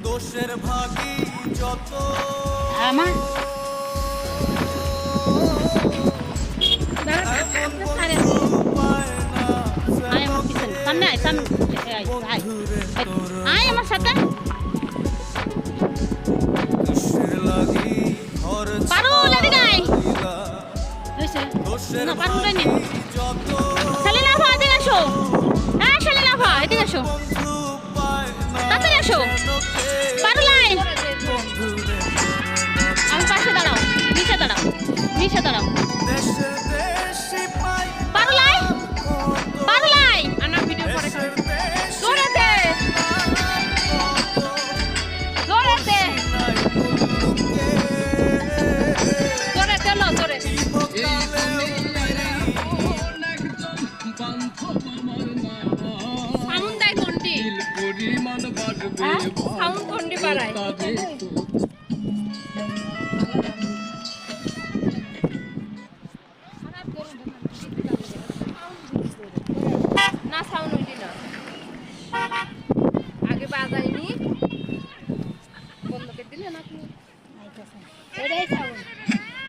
দোষের ভাগী যত আমার সামনে আয় সামনে আয় আমার সাথে পারুল এদিকে আয় না পারুল রে নিন শালিনা আপা এদিকে আসো হ্যাঁ শালিনা আপা এদিকে আসো তাড়াতাড়ি আসো পারুল আয় আমার পাশে দাঁড়াও নিচে দাঁড়াও নিচে দাঁড়াও পারুল আয় পারুল আয় আনা ভিডিও করে জোরেতে জোরেতে জোরেতে লো জোরে সাউন্ড দেয় কোনটি সাউন্ড কোনটি বাড়ায় না সাউন্ড হইলি না আগে বাজাইনি বন্ধ করে দিলে নাকি এটাই সাউন্ড